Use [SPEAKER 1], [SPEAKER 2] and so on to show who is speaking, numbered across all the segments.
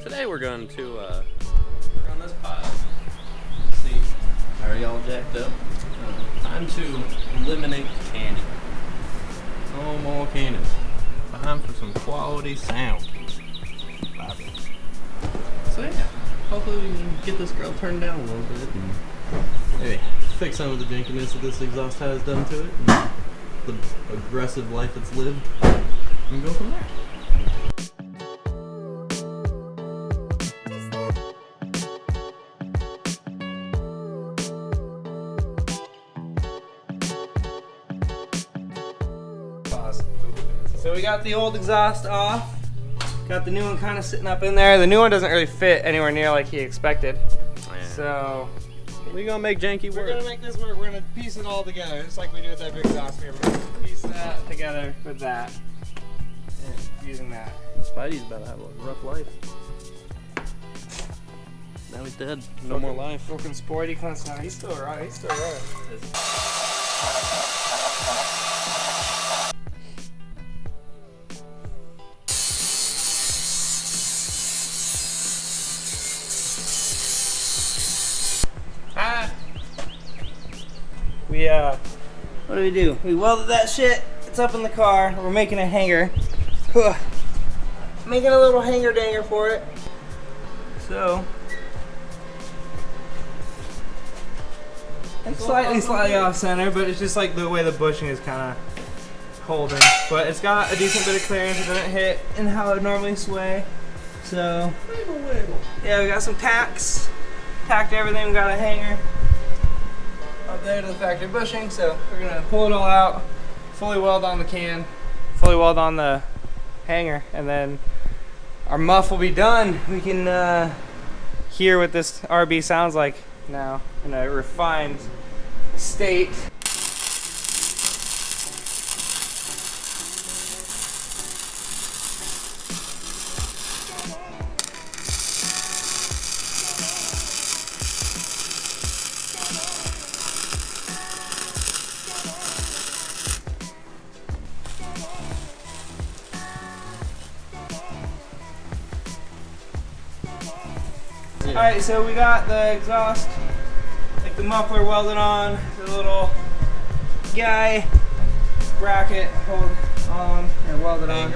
[SPEAKER 1] Today we're going to work on this pile. See, already all jacked up. Time to eliminate canning. No more canning. Time for some quality sound. So yeah, hopefully we can get this girl turned down a little bit and maybe fix some of the jankiness that this exhaust has done to it, and the aggressive life it's lived, and go from there.
[SPEAKER 2] So we got the old exhaust off, got the new one kind of sitting up in there. The new one doesn't really fit anywhere near like he expected.
[SPEAKER 1] Yeah.
[SPEAKER 2] So
[SPEAKER 1] we're gonna make janky work.
[SPEAKER 2] We're gonna make this work. We're gonna piece it all together, just like we do with that big exhaust here. We're gonna piece that together with that, and using that.
[SPEAKER 1] Spidey's about to have a rough life. Now he's dead. No more life.
[SPEAKER 2] Looking sporty, kind of. He's still right. He's still right. What do we do? We welded that shit. It's up in the car. We're making a hanger. Making a little hanger danger for it. So it's slightly off center, but it's just like the way the bushing is kind of holding. But it's got a decent bit of clearance. It doesn't hit in how it would normally sway. So wiggle. Yeah, we got some tacks. Tacked everything. We got a hanger up there to the factory bushing, so we're gonna pull it all out, fully weld on the can, fully weld on the hanger, and then our muff will be done. We can hear what this RB sounds like now in a refined state. Alright, so we got the exhaust, like the muffler welded on, the little guy bracket hold on, or welded on.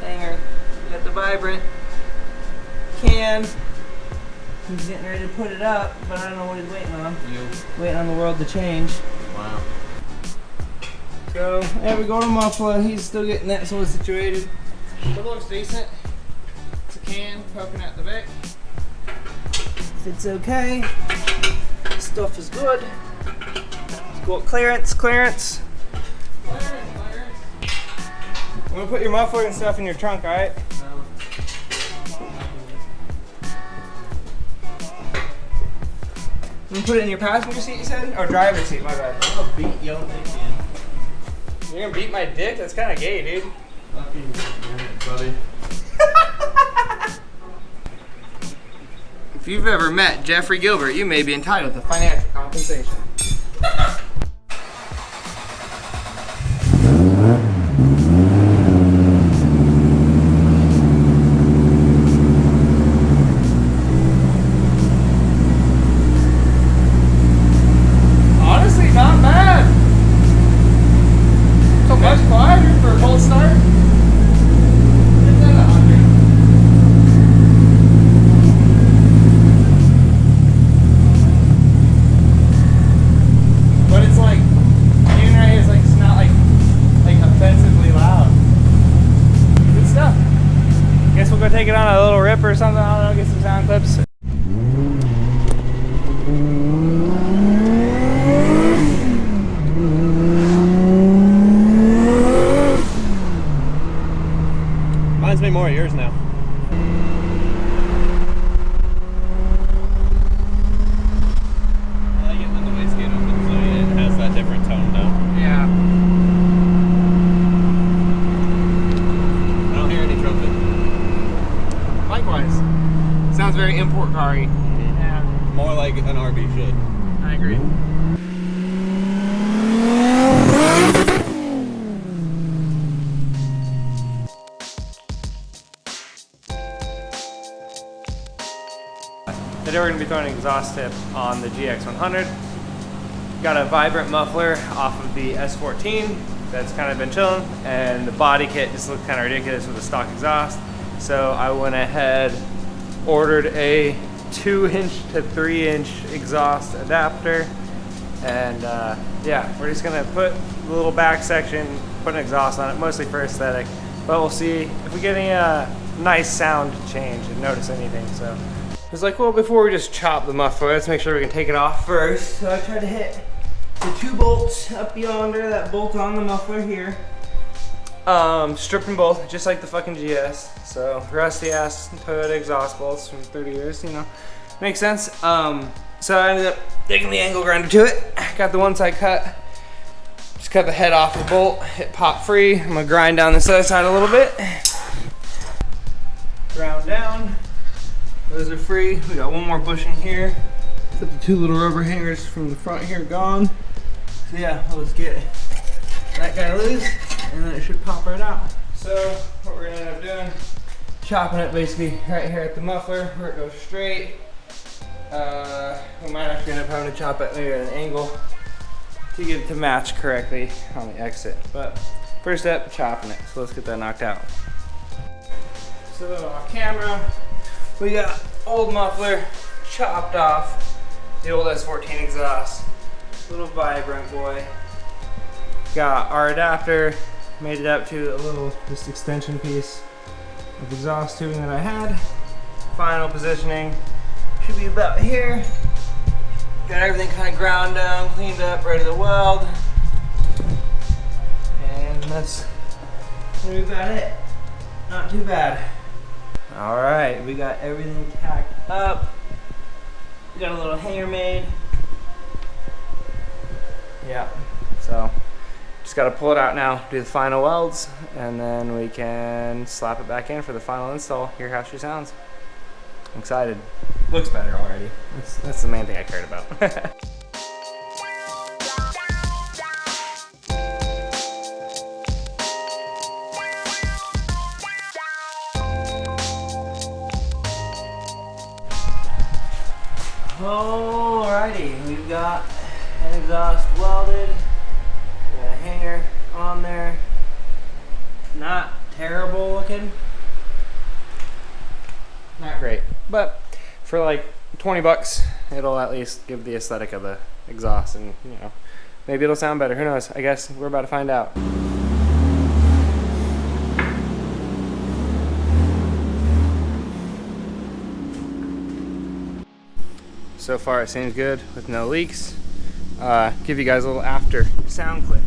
[SPEAKER 2] Hanger. We got the vibrant can. He's getting ready to put it up, but I don't know what he's waiting on. Waiting on the world to change.
[SPEAKER 1] Wow.
[SPEAKER 2] So, there we go to muffler. He's still getting that sort of situated. It looks decent. It's a can poking out the back. It's okay. Stuff is good. Let's go clearance. I'm gonna put your muffler and stuff in your trunk, alright? No. I'm gonna put it in your passenger seat, you said? Or driver's seat, my bad.
[SPEAKER 1] I'll beat your dick in.
[SPEAKER 2] You're gonna beat my dick? That's kinda gay, dude.
[SPEAKER 1] Fucking buddy.
[SPEAKER 2] If you've ever met Jeffrey Gilbert, you may be entitled to financial compensation. Honestly, not bad. So much quieter for a cold start. It's at 100. But it's like, even right here, it's not like offensively loud. Good stuff. Guess we'll go take it on a little rip or something. I don't know, get some sound clips.
[SPEAKER 1] Reminds me more of yours now. I like it when the wastegate opens, so it has that different tone now.
[SPEAKER 2] Yeah.
[SPEAKER 1] I don't hear any trumpet.
[SPEAKER 2] Likewise. Sounds very import car-y. Yeah.
[SPEAKER 1] More like an RB should.
[SPEAKER 2] I agree. gonna be throwing an exhaust tip on the GX100. Got a vibrant muffler off of the S14 that's kind of been chilling, and the body kit just looked kind of ridiculous with the stock exhaust. So I went ahead, ordered a 2-inch to 3-inch exhaust adapter, and yeah, we're just gonna put the little back section, put an exhaust on it, mostly for aesthetic, but we'll see if we get any nice sound change and notice anything. So I was like, well, before we just chop the muffler, let's make sure we can take it off first. So I tried to hit the 2 bolts up yonder that bolt on the muffler here. Stripped them both, just like the fucking GS. So rusty ass Toyota exhaust bolts from 30 years, you know, makes sense. So I ended up digging the angle grinder to it. Got the one side cut. Just cut the head off the bolt. It popped free. I'm gonna grind down this other side a little bit. Ground down. Those are free. We got one more bushing here. Got the 2 little rubber hangers from the front here gone. So yeah, let's get that guy loose, and then it should pop right out. So what we're gonna end up doing, chopping it basically right here at the muffler where it goes straight. We might actually end up having to chop it maybe at an angle to get it to match correctly on the exit. But first step, chopping it. So let's get that knocked out. So off camera, we got old muffler chopped off, the old S14 exhaust, little vibrant boy. Got our adapter, made it up to a little just extension piece of exhaust tubing that I had. Final positioning should be about here. Got everything kind of ground down, cleaned up, ready to weld. And that's gonna be about it. Not too bad. All right, we got everything tacked up. We got a little hanger made. Yeah, so just got to pull it out now, do the final welds, and then we can slap it back in for the final install, hear how she sounds. I'm excited. Looks better already. That's the main thing I cared about. Alrighty, we've got an exhaust welded, we got a hanger on there. Not terrible looking. Not great, but for like 20 bucks, it'll at least give the aesthetic of the exhaust, and you know, maybe it'll sound better. Who knows? I guess we're about to find out. So far it seems good with no leaks. Give you guys a little after sound clip.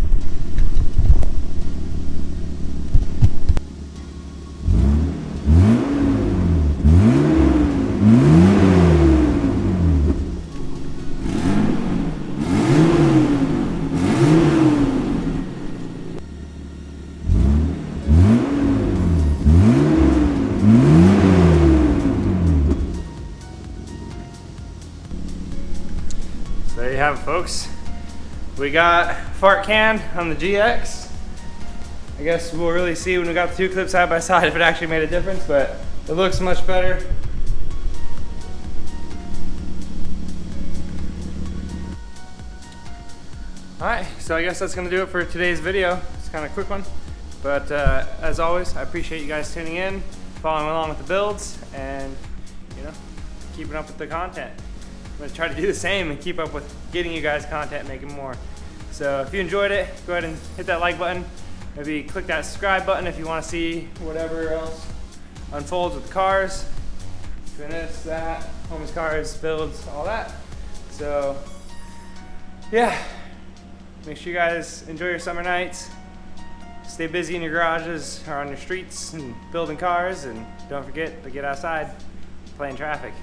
[SPEAKER 2] There you have it, folks. We got fart can on the GX. I guess we'll really see when we got the 2 clips side by side if it actually made a difference, but it looks much better. Alright, so I guess that's going to do it for today's video. It's kind of a quick one, but as always, I appreciate you guys tuning in, following along with the builds, and you know, keeping up with the content. I'm gonna try to do the same and keep up with getting you guys content, making more. So if you enjoyed it, go ahead and hit that like button. Maybe click that subscribe button if you want to see whatever else unfolds with the cars. This, that, homies, cars, builds, all that. So yeah, make sure you guys enjoy your summer nights. Stay busy in your garages or on your streets and building cars, and don't forget to get outside, play in traffic.